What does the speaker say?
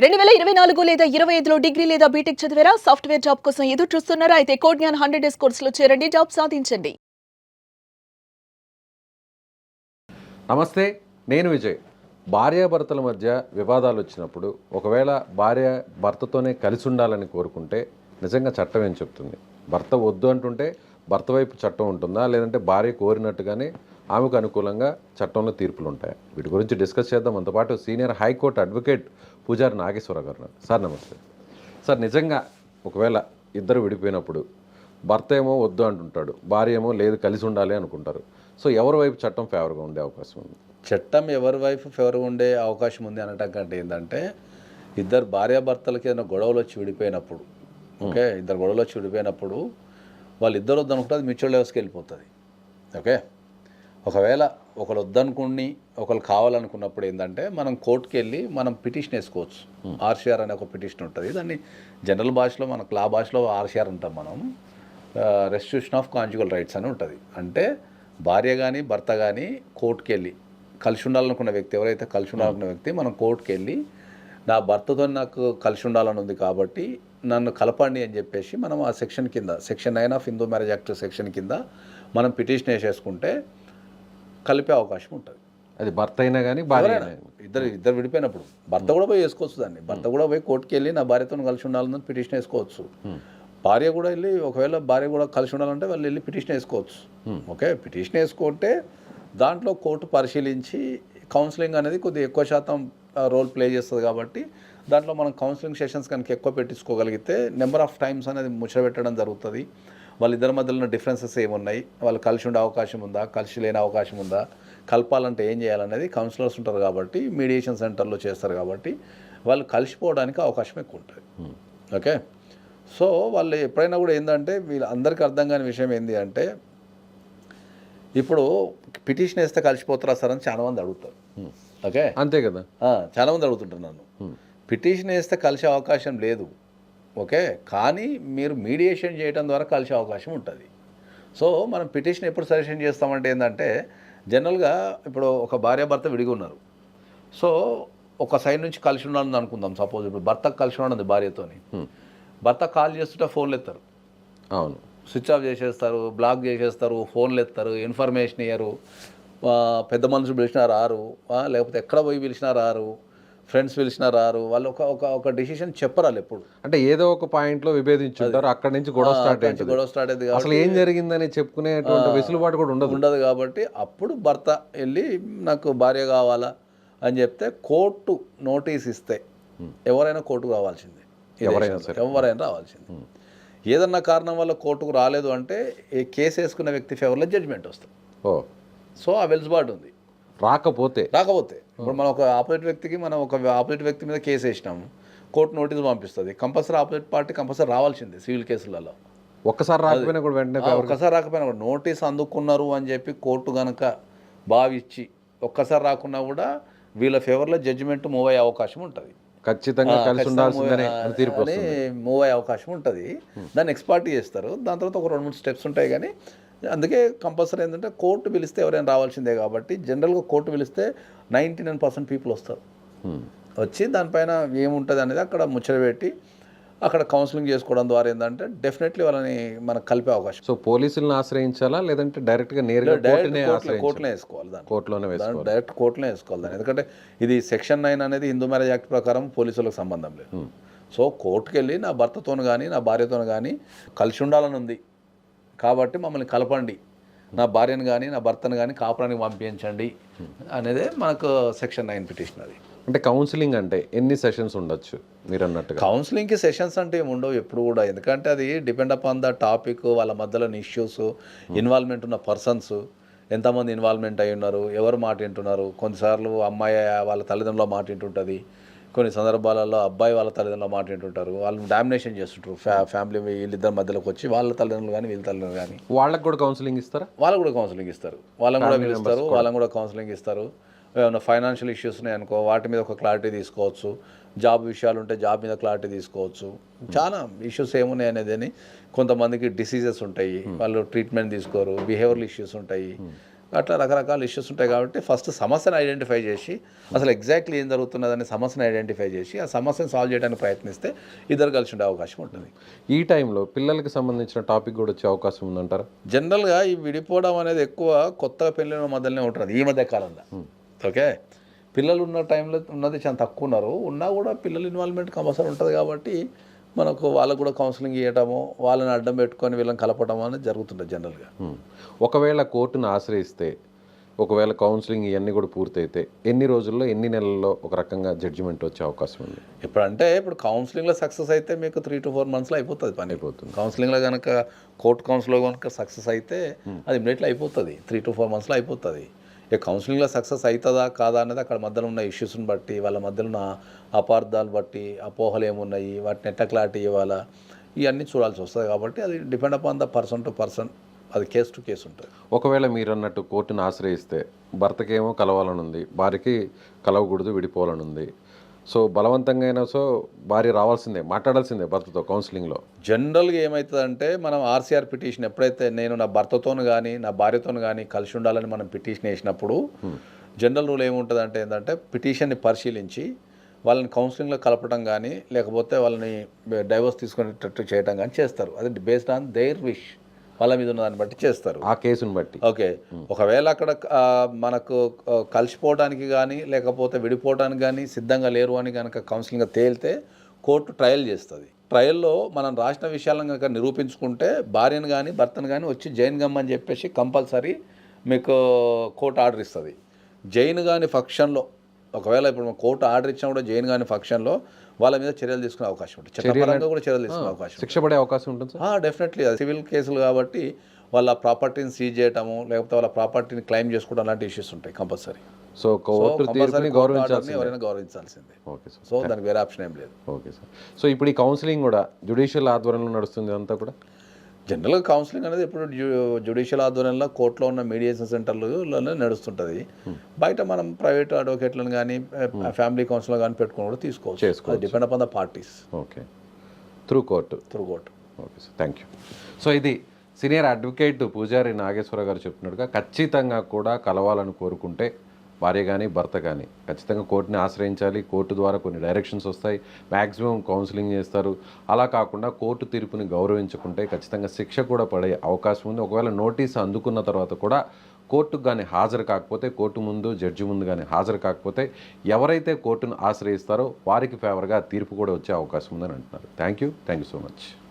2024 లేదా 25లో డిగ్రీ లేదా బీటెక్ చదివారా? సాఫ్ట్‌వేర్ జాబ్ కోసం ఎదురు చూస్తున్నారా? అయితే కోడ్ జ్ఞాన్ 100 డేస్ కోర్సులో చేరండి. జాబ్ సాధించండి. నమస్తే, నేను విజయ్. భార్యాభర్తల మధ్య వివాదాలు వచ్చినప్పుడు ఒకవేళ భార్య భర్తతోనే కలిసి ఉండాలని కోరుకుంటే నిజంగా చట్టం ఏం చెప్తుంది? భర్త వద్దు అంటుంటే భర్త వైపు చట్టం ఉంటుందా, లేదంటే భార్య కోరినట్టుగానే ఆమెకు అనుకూలంగా చట్టంలో తీర్పులు ఉంటాయా? వీటి గురించి డిస్కస్ చేద్దాం. మనతో పాటు సీనియర్ హైకోర్టు అడ్వకేట్ పూజారి నాగేశ్వర గారు ఉన్నారు. సార్ నమస్తే. సార్, నిజంగా ఒకవేళ ఇద్దరు విడిపోయినప్పుడు భర్త ఏమో వద్దు అంటుంటాడు, భార్య ఏమో లేదు కలిసి ఉండాలి అనుకుంటారు. సో ఎవరి వైపు చట్టం ఫేవర్గా ఉండే అవకాశం ఉంది? చట్టం ఎవరి వైపు ఫేవర్గా ఉండే అవకాశం ఉంది అనటం కంటే ఏంటంటే, ఇద్దరు భార్యాభర్తలకి ఏదైనా గొడవలు వచ్చి విడిపోయినప్పుడు, ఓకే, ఇద్దరు గొడవలు వచ్చి విడిపోయినప్పుడు వాళ్ళిద్దరు వద్దనుకుంటే అది మ్యూచువల్ లెవెల్స్కి వెళ్ళిపోతుంది. ఓకే, ఒకవేళ ఒకరు వద్దనుకుని ఒకరు కావాలనుకున్నప్పుడు ఏంటంటే మనం కోర్టుకి వెళ్ళి మనం పిటిషన్ వేసుకోవచ్చు. ఆర్సీఆర్ అనే ఒక పిటిషన్ ఉంటుంది. దాన్ని జనరల్ భాషలో మనకు లా భాషలో ఆర్సీఆర్ అంటాం మనం. రెస్టిట్యూషన్ ఆఫ్ కాంజుగల్ రైట్స్ అని ఉంటుంది. అంటే భార్య కానీ భర్త కానీ కోర్టుకి వెళ్ళి కలిసి ఉండాలనుకున్న వ్యక్తి, ఎవరైతే కలిసి ఉండాలనుకున్న వ్యక్తి, మనం కోర్టుకి వెళ్ళి నా భర్తతో నాకు కలిసి ఉండాలని ఉంది కాబట్టి నన్ను కలపండి అని చెప్పేసి మనం ఆ సెక్షన్ కింద, section 9 of Hindu marriage act section కింద మనం పిటిషన్ వేసేసుకుంటే కలిపే అవకాశం ఉంటుంది. అది భర్త అయినా కానీ భార్య అయినా. ఇద్దరు విడిపోయినప్పుడు భర్త కూడా పోయి వేసుకోవచ్చు దాన్ని. భర్త కూడా పోయి కోర్టుకి వెళ్ళి నా భార్యతో కలిసి ఉండాలని పిటిషన్ వేసుకోవచ్చు. భార్య కూడా వెళ్ళి, ఒకవేళ భార్య కూడా కలిసి ఉండాలంటే వాళ్ళు వెళ్ళి పిటిషన్ వేసుకోవచ్చు. ఓకే, పిటిషన్ వేసుకుంటే దాంట్లో కోర్టు పరిశీలించి కౌన్సిలింగ్ అనేది కొద్దిగా ఎక్కువ శాతం రోల్ ప్లే చేస్తుంది. కాబట్టి దాంట్లో మనం కౌన్సిలింగ్ సెషన్స్ కనుక ఎక్కువ పెట్టించుకోగలిగితే నెంబర్ ఆఫ్ టైమ్స్ అనేది ముచ్చటపెట్టడం జరుగుతుంది. వాళ్ళిద్దరి మధ్యలో ఉన్న డిఫరెన్సెస్ ఏమున్నాయి, వాళ్ళు కలిసి ఉండే అవకాశం ఉందా, కలిసి లేని అవకాశం ఉందా, కలపాలంటే ఏం చేయాలనేది కౌన్సిలర్స్ ఉంటారు కాబట్టి, మీడియేషన్ సెంటర్లో చేస్తారు కాబట్టి వాళ్ళు కలిసిపోవడానికి అవకాశం ఎక్కువ ఉంటుంది. ఓకే, సో వాళ్ళు ఎప్పుడైనా కూడా ఏంటంటే వీళ్ళందరికీ అర్థం కాని విషయం ఏంటి అంటే, ఇప్పుడు పిటిషన్ వేస్తే కలిసిపోతారా సార్ అని చాలామంది అడుగుతారు. ఓకే, అంతే కదా, చాలామంది అడుగుతుంటారు నన్ను. పిటిషన్ వేస్తే కలిసే అవకాశం లేదు, ఓకే, కానీ మీరు మీడియేషన్ చేయడం ద్వారా కలిసే అవకాశం ఉంటుంది. సో మనం పిటిషన్ ఎప్పుడు సజెషన్ చేస్తామంటే ఏంటంటే, జనరల్గా ఇప్పుడు ఒక భార్యాభర్త విడిగా ఉన్నారు. సో ఒక సైడ్ నుంచి కలిసి ఉండాలని అనుకుందాం. సపోజ్ ఇప్పుడు భర్తకు కలిసి ఉన్నది భార్యతోని, భర్త కాల్ చేస్తుంటే ఫోన్లు ఎత్తారు. అవును, స్విచ్ ఆఫ్ చేసేస్తారు, బ్లాక్ చేసేస్తారు, ఫోన్లు ఎత్తారు, ఇన్ఫర్మేషన్ ఇయ్యరు, పెద్ద మనుషులు పిలిచినా రారు, లేకపోతే ఎక్కడ పోయి పిలిచినా రారు, ఫ్రెండ్స్ పిలిచినా రారు. వాళ్ళు ఒక డెసిషన్ చెప్పరాలు ఎప్పుడు. అంటే ఏదో ఒక పాయింట్లో విభేదించుంటారు, అక్కడి నుంచి గొడవ స్టార్ట్ అయింది. అసలు ఏం జరిగిందని చెప్పుకునేటువంటి వెసులుబాటు కూడా ఉండదు కాబట్టి అప్పుడు భర్త వెళ్ళి నాకు భార్య కావాలా అని చెప్తే కోర్టు నోటీస్ ఇస్తే ఎవరైనా కోర్టుకు రావాల్సిందే. ఎవరైనా రావాల్సిందే. ఏదన్నా కారణం వల్ల కోర్టుకు రాలేదు అంటే ఈ కేసు వేసుకున్న వ్యక్తి ఫేవర్లో జడ్జిమెంట్ వస్తుంది. సో ఆ వెలుసుబాటు ఉంది. రాకపోతే ఇప్పుడు మనం ఒక ఆపోజిట్ వ్యక్తి మీద కేసు వేసినాము, కోర్టు నోటీస్ పంపిస్తుంది. కంపల్సరీ ఆపోజిట్ పార్టీ కంపల్సరీ రావాల్సిందే సివిల్ కేసులలో. ఒక్కసారి రాకపోయినా కూడా వెంటనే ఒక్కసారి రాకపోయినా కూడా నోటీస్ అందుకున్నారు అని చెప్పి కోర్టు కనుక భావించి ఒక్కసారి రాకున్నా కూడా వీళ్ళ ఫేవర్లో జడ్జిమెంట్ మూవ్ అయ్యే అవకాశం ఉంటుంది. ఖచ్చితంగా కలిసి ఉండాల్సిందనే తీర్పు మూవ్ అయ్యే అవకాశం ఉంటుంది. దాన్ని ఎక్స్పార్టీ చేస్తారు. దాని తర్వాత ఒక 2-3 స్టెప్స్ ఉంటాయి. కానీ అందుకే కంపల్సరీ ఏంటంటే కోర్టు పిలిస్తే ఎవరైనా రావాల్సిందే. కాబట్టి జనరల్గా కోర్టు పిలిస్తే 99% పీపుల్ వస్తారు. వచ్చి దానిపైన ఏముంటుంది అనేది అక్కడ ముచ్చట పెట్టి అక్కడ కౌన్సిలింగ్ చేసుకోవడం ద్వారా ఏంటంటే డెఫినెట్లీ వాళ్ళని మనకు కలిపే అవకాశం. సో పోలీసులను ఆశ్రయించాలా, లేదంటే డైరెక్ట్గా నేరుగా కోర్టులో వేసుకోవాలి. డైరెక్ట్ కోర్టులో వేసుకోవాలి దాన్ని. ఎందుకంటే ఇది సెక్షన్ 9 అనేది హిందూ మ్యారేజ్ యాక్ట్ ప్రకారం పోలీసులకు సంబంధం లేదు. సో కోర్టుకు వెళ్ళి నా భర్తతోను కానీ నా భార్యతోను కానీ కలిసి ఉండాలని ఉంది కాబట్టి మమ్మల్ని కలపండి, నా భార్యను కానీ నా భర్తను కానీ కాపురానికి పంపించండి అనేదే మనకు సెక్షన్ 9 పిటిషన్. అది అంటే కౌన్సిలింగ్ అంటే ఎన్ని సెషన్స్ ఉండొచ్చు మీరు అన్నట్టుగా? కౌన్సిలింగ్కి సెషన్స్ అంటే ఏమి ఉండవు ఎప్పుడు కూడా. ఎందుకంటే అది డిపెండ్ అపాన్ ద టాపిక్, వాళ్ళ మధ్యలోని ఇష్యూస్, ఇన్వాల్వ్మెంట్ ఉన్న పర్సన్స్, ఎంతమంది ఇన్వాల్వ్మెంట్ అయి ఉన్నారు, ఎవరు మాట వింటున్నారు. కొన్నిసార్లు అమ్మాయి వాళ్ళ తల్లిదండ్రుల మాట వింటుంటుంది, కొన్ని సందర్భాలలో అబ్బాయి వాళ్ళ తల్లిదండ్రుల మాట వింటుంటారు. వాళ్ళు డామినేషన్ చేస్తుంటారు ఫ్యామిలీ వీళ్ళిద్దరి మధ్యలోకి వచ్చి, వాళ్ళ తల్లిదండ్రులు కానీ వీళ్ళ తల్లిదండ్రులు కానీ. వాళ్ళకి కూడా కౌన్సిలింగ్ ఇస్తారా? వాళ్ళకు కూడా కౌన్సిలింగ్ ఇస్తారు, వాళ్ళని కూడా పిలుస్తారు, వాళ్ళని కూడా కౌన్సిలింగ్ ఇస్తారు. ఏమైనా ఫైనాన్షియల్ ఇష్యూస్ ఉన్నాయి అనుకో, వాటి మీద ఒక క్లారిటీ తీసుకోవచ్చు. జాబ్ విషయాలు ఉంటే జాబ్ మీద క్లారిటీ తీసుకోవచ్చు. చాలా ఇష్యూస్ ఏమున్నాయి అనేది. కొంతమందికి డిసీజెస్ ఉంటాయి, వాళ్ళు ట్రీట్మెంట్ తీసుకోరు. బిహేవియరల్ ఇష్యూస్ ఉంటాయి, అట్లా రకరకాల ఇష్యూస్ ఉంటాయి కాబట్టి ఫస్ట్ సమస్యను ఐడెంటిఫై చేసి అసలు ఎగ్జాక్ట్లీ ఏం జరుగుతున్నదని సమస్యను ఐడెంటిఫై చేసి ఆ సమస్యను సాల్వ్ చేయడానికి ప్రయత్నిస్తే ఇద్దరు కలిసి ఉండే అవకాశం ఉంటుంది. ఈ టైంలో పిల్లలకి సంబంధించిన టాపిక్ కూడా వచ్చే అవకాశం ఉందంటారా? జనరల్గా ఈ విడిపోవడం అనేది ఎక్కువ కొత్తగా పెళ్ళిన మధ్యలోనే ఉంటుంది ఈ మధ్య కాలంలో. ఓకే, పిల్లలు ఉన్న టైంలో ఉన్నది చాలా తక్కువ ఉన్నారు, ఉన్నా కూడా పిల్లల ఇన్వాల్వ్మెంట్ కంపల్సరీ ఉంటుంది కాబట్టి మనకు వాళ్ళకు కూడా కౌన్సిలింగ్ ఇవ్వటము, వాళ్ళని అడ్డం పెట్టుకొని వీళ్ళని కలపడం అనేది జరుగుతుంటుంది జనరల్గా. ఒకవేళ కోర్టును ఆశ్రయిస్తే, ఒకవేళ కౌన్సిలింగ్ ఇవన్నీ కూడా పూర్తయితే ఎన్ని రోజుల్లో ఎన్ని నెలల్లో ఒక రకంగా జడ్జిమెంట్ వచ్చే అవకాశం ఉంది? ఇప్పుడు కౌన్సిలింగ్లో సక్సెస్ అయితే మీకు 3 to 4 monthsలో అయిపోతుంది పని. అయిపోతుంది. కౌన్సిలింగ్లో కనుక కోర్టు కౌన్సిల్లో కనుక సక్సెస్ అయితే అది ఇమ్మీడియట్లీ అయిపోతుంది, 3 to 4 monthsలో అయిపోతుంది. ఇక కౌన్సిలింగ్లో సక్సెస్ అవుతుందా కాదా అనేది అక్కడ మధ్యలో ఉన్న ఇష్యూస్ని బట్టి, వాళ్ళ మధ్యలో ఉన్న అపార్థాలు బట్టి, అపోహలు ఏమున్నాయి, వాటిని ఎట్లా క్లారిటీ ఇవ్వాలా, ఇవన్నీ చూడాల్సి వస్తుంది. కాబట్టి అది depend upon the person to person, అది కేసు టు కేసు ఉంటుంది. ఒకవేళ మీరు అన్నట్టు కోర్టును ఆశ్రయిస్తే భర్తకేమో కలవాలని ఉంది, భార్యకి కలవకూడదు, విడిపోవాలని ఉంది. సో బలవంతంగా అయినా భార్య రావాల్సిందే, మాట్లాడాల్సిందే భర్తతో కౌన్సిలింగ్లో. జనరల్గా ఏమవుతుందంటే మనం ఆర్సీఆర్ పిటిషన్ ఎప్పుడైతే నేను నా భర్తతోను కానీ నా భార్యతోను కానీ కలిసి ఉండాలని మనం పిటిషన్ వేసినప్పుడు జనరల్ రూల్ ఏముంటుందంటే ఏంటంటే పిటిషన్ని పరిశీలించి వాళ్ళని కౌన్సిలింగ్లో కలపడం కానీ లేకపోతే వాళ్ళని డైవర్స్ తీసుకునేటట్టు చేయడం కానీ చేస్తారు. అది బేస్డ్ ఆన్ దేర్ విష్, వాళ్ళ మీద ఉన్న దాన్ని బట్టి చేస్తారు, ఆ కేసుని బట్టి. ఓకే, ఒకవేళ అక్కడ మనకు కలిసిపోవడానికి కానీ లేకపోతే విడిపోవడానికి కానీ సిద్ధంగా లేరు అని కనుక కౌన్సిలింగ్గా తేలితే కోర్టు ట్రయల్ చేస్తుంది. ట్రయల్లో మనం రాసిన విషయాలను కనుక నిరూపించుకుంటే భార్యను కానీ భర్తను కానీ వచ్చి జైన్ గమ్మని చెప్పేసి కంపల్సరీ మీకు కోర్టు ఆర్డర్ ఇస్తుంది. జైన్ కాని పక్షంలో, ఒకవేళ ఇప్పుడు కోర్టు ఆర్డర్ ఇచ్చినా కూడా జైన్ కాని పక్షంలో వాళ్ళ మీద చర్యలు తీసుకునే అవకాశం ఉంటుంది, చట్టపరంగా కూడా చర్యలు తీసుకునే అవకాశం, శిక్ష పడే అవకాశం ఉంటుంది సార్. డెఫినెట్లీ. అది సివిల్ కేసులు కాబట్టి వాళ్ళ ప్రాపర్టీని సీజ్ చేయటము లేకపోతే వాళ్ళ ప్రాపర్టీని క్లెయిమ్ చేసుకోవడం అలాంటి ఇష్యూస్ ఉంటాయి కంపల్సరీ. సో కోర్టు తీర్పుని ఎవరైనా గౌరవించాల్సిందే. Okay sir. సో దానికి వేరే ఆప్షన్ ఏం లేదు. Okay sir. సో ఇప్పుడు ఈ కౌన్సిలింగ్ కూడా జ్యుడిషియల్ ఆధ్వర్యంలో నడుస్తుంది అంతా కూడా? జనరల్గా కౌన్సిలింగ్ అనేది ఇప్పుడు జ్యుడిషియల్ ఆధ్వర్యంలో కోర్టులో ఉన్న మీడియేషన్ సెంటర్లోనే నడుస్తుంటుంది. బయట మనం ప్రైవేట్ అడ్వకేట్లను కానీ ఫ్యామిలీ కౌన్సిలర్ కానీ పెట్టుకుని కూడా తీసుకోవచ్చు, depend upon the parties. Okay, through court. Okay sir, thank you. So ఇది సీనియర్ అడ్వకేట్ పూజారి నాగేశ్వర గారు చెప్తున్నట్టుగా ఖచ్చితంగా కూడా కలవాలని కోరుకుంటే భార్య కానీ భర్త కానీ ఖచ్చితంగా కోర్టుని ఆశ్రయించాలి. కోర్టు ద్వారా కొన్ని డైరెక్షన్స్ వస్తాయి, మ్యాక్సిమం కౌన్సిలింగ్ చేస్తారు. అలా కాకుండా కోర్టు తీర్పుని గౌరవించుకుంటే ఖచ్చితంగా శిక్ష కూడా పడే అవకాశం ఉంది. ఒకవేళ నోటీస్ అందుకున్న తర్వాత కూడా కోర్టుకు కానీ హాజరు కాకపోతే, కోర్టు ముందు జడ్జి ముందు కానీ హాజరు కాకపోతే ఎవరైతే కోర్టును ఆశ్రయిస్తారో వారికి ఫేవర్గా తీర్పు కూడా వచ్చే అవకాశం ఉందని అంటున్నారు. Thank you so much.